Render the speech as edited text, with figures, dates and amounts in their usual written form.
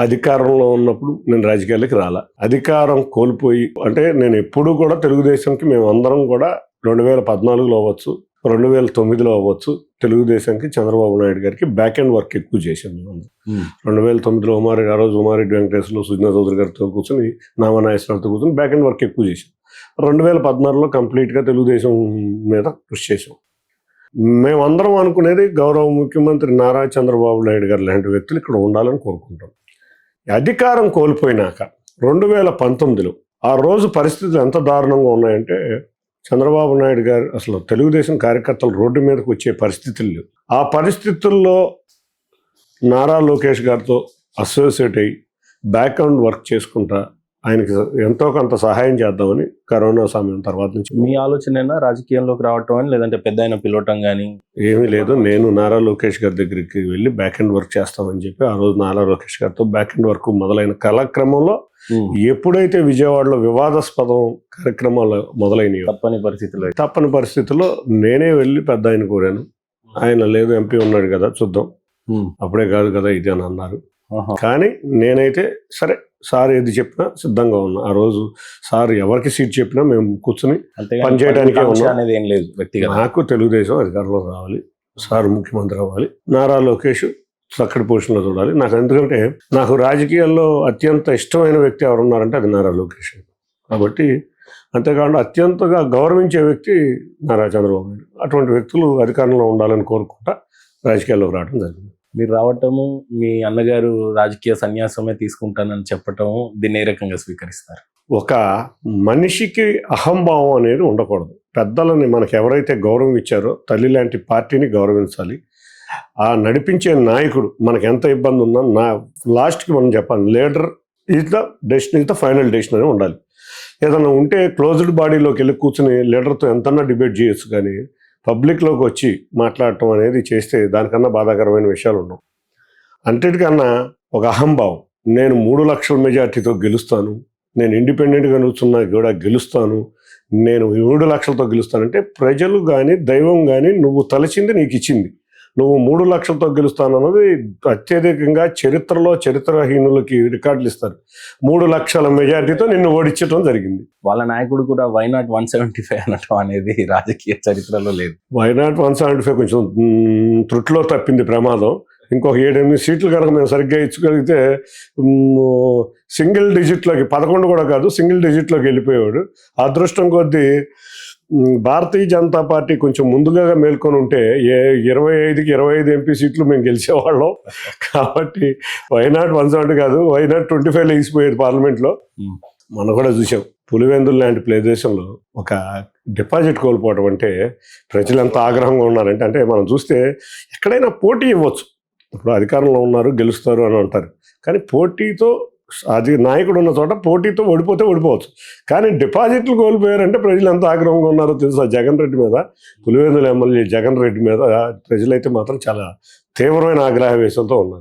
అధికారంలో ఉన్నప్పుడు నేను రాజకీయాల్లోకి రాలా. అధికారం కోల్పోయి అంటే నేను ఎప్పుడూ కూడా తెలుగుదేశంకి మేమందరం కూడా 2014లో అవ్వచ్చు, 2009లో అవ్వచ్చు తెలుగుదేశంకి చంద్రబాబు నాయుడు గారికి బ్యాక్ అండ్ వర్క్ ఎక్కువ చేశాం మేము. 2009లో ఆ రోజు ఉమారెడ్డి వెంకటేశ్వర్లు, సుజనా చౌదరి గారితో కూర్చొని, నామనాగేశ్వరరావుతో కూర్చొని బ్యాక్ అండ్ వర్క్ ఎక్కువ చేశాం. 2016లో కంప్లీట్గా తెలుగుదేశం మీద కృషి చేశాం. మేమందరం అనుకునేది గౌరవ ముఖ్యమంత్రి నారా చంద్రబాబు నాయుడు గారు లాంటి వ్యక్తులు ఇక్కడ ఉండాలని కోరుకుంటాం. అధికారం కోల్పోయినాక 2019లో ఆ రోజు పరిస్థితులు ఎంత దారుణంగా ఉన్నాయంటే, చంద్రబాబు నాయుడు గారు అసలు తెలుగుదేశం కార్యకర్తలు రోడ్డు మీదకి వచ్చే పరిస్థితులు లేవు. ఆ పరిస్థితుల్లో నారా లోకేష్ గారితో అసోసియేట్ అయ్యి బ్యాక్ అండ్ వర్క్ చేసుకుంటా ఆయనకి ఎంతో కొంత సహాయం చేద్దామని కరోనా సమయం తర్వాత నుంచి. మీ ఆలోచన రాజకీయంలోకి రావటం అని, లేదంటే పెద్ద ఆయన పిలవటం కానీ? ఏమీ లేదు. నేను నారా లోకేష్ గారి దగ్గరికి వెళ్ళి బ్యాక్ అండ్ వర్క్ చేస్తామని చెప్పి ఆ రోజు నారా లోకేష్ గారితో బ్యాక్ అండ్ వర్క్ మొదలైన కాలక్రమంలో ఎప్పుడైతే విజయవాడలో వివాదాస్పదం కార్యక్రమాలు మొదలైనవి, తప్పని పరిస్థితుల్లో నేనే వెళ్ళి పెద్ద ఆయన కోరాను. ఆయన లేదు, ఎంపీ ఉన్నాడు కదా చూద్దాం, అప్పుడే కాదు కదా ఇది అని అన్నారు. కానీ నేనైతే సరే సార్ ఏది చెప్పినా సిద్ధంగా ఉన్నా. ఆ రోజు సార్ ఎవరికి సీట్ చెప్పినా మేము కూర్చుని పనిచేయడానికే ఉన్నాం. నాకు తెలుగుదేశం అధికారంలో రావాలి, సార్ ముఖ్యమంత్రి అవ్వాలి, నారా లోకేష్ చక్కటి పొజిషన్లో చూడాలి. నాకు ఎందుకంటే నాకు రాజకీయాల్లో అత్యంత ఇష్టమైన వ్యక్తి ఎవరున్నారంటే అది నారా లోకేష్. కాబట్టి అంతేకాకుండా అత్యంతగా గౌరవించే వ్యక్తి నారా చంద్రబాబు నాయుడు. అటువంటి వ్యక్తులు అధికారంలో ఉండాలని కోరుకుంటా రాజకీయాల్లోకి రావడం జరిగింది. మీరు రావటము, మీ అన్నగారు రాజకీయ సన్యాసమే తీసుకుంటానని చెప్పటము, దీన్ని ఏ రకంగా స్వీకరిస్తారు? ఒక మనిషికి అహంభావం అనేది ఉండకూడదు. పెద్దలని మనకు ఎవరైతే గౌరవం ఇచ్చారో, తల్లి లాంటి పార్టీని గౌరవించాలి. ఆ నడిపించే నాయకుడు మనకు ఎంత ఇబ్బంది ఉన్నా లాస్ట్కి మనం చెప్పాలి, leader is the decision, is the final decision అని ఉండాలి. ఏదైనా ఉంటే క్లోజ్డ్ బాడీలోకి వెళ్ళి కూర్చుని లీడర్తో ఎంతన్నా డిబేట్ చేయొచ్చు, కానీ పబ్లిక్లోకి వచ్చి మాట్లాడటం అనేది చేస్తే దానికన్నా బాధాకరమైన విషయాలు ఉండవు. అన్నిటికన్నా ఒక అహంభావం, నేను 3 లక్షల మెజార్టీతో గెలుస్తాను, నేను ఇండిపెండెంట్గా నిల్చున్నా కూడా గెలుస్తాను, నేను 7 లక్షలతో గెలుస్తానంటే ప్రజలు కానీ దైవం కానీ నువ్వు తలచింది నీకు ఇచ్చింది, నువ్వు 3 లక్షలతో గెలుస్తాను అన్నది అత్యధికంగా చరిత్రలో చరిత్రహీనులకి రికార్డులు ఇస్తారు. 3 లక్షల మెజార్టీతో నిన్ను ఓడించడం జరిగింది. వాళ్ళ నాయకుడు కూడా వైనాట్ 175 అనటం అనేది రాజకీయ చరిత్రలో లేదు. వైనాట్ 175 కొంచెం త్రుట్లో తప్పింది ప్రమాదం. ఇంకొక 7-8 సీట్లు కనుక మేము సరిగ్గా ఇచ్చగలిగితే సింగిల్ డిజిట్లోకి, 11 కూడా కాదు, సింగిల్ డిజిట్లోకి వెళ్ళిపోయాడు. అదృష్టం కొద్దీ భారతీయ జనతా పార్టీ కొంచెం ముందుగా మేల్కొని ఉంటే 25కి 25 ఎంపీ సీట్లు మేము గెలిచేవాళ్ళం. కాబట్టి వైనాట్ 170 కాదు, వైనాట్ 25లో వేసిపోయేది పార్లమెంట్లో. మనం కూడా చూసాం పులివెందులు లాంటి ప్రదేశంలో ఒక డిపాజిట్ కోల్పోవడం అంటే ప్రజలు ఎంత ఆగ్రహంగా ఉన్నారంటే, అంటే మనం చూస్తే ఎక్కడైనా పోటీ ఇవ్వచ్చు. ఇప్పుడు అధికారంలో ఉన్నారు గెలుస్తారు అని అంటారు, కానీ పోటీతో అది నాయకుడు ఉన్న చోట పోటీతో ఓడిపోతే ఓడిపోవచ్చు. కానీ డిపాజిట్లు కోల్పోయారంటే ప్రజలు ఎంత ఆగ్రహంగా ఉన్నారో తెలుసా? జగన్ రెడ్డి మీద, పులివెందుల ఎమ్మెల్యే జగన్ రెడ్డి మీద ప్రజలైతే మాత్రం చాలా తీవ్రమైన ఆగ్రహవేశంతో ఉన్నారు.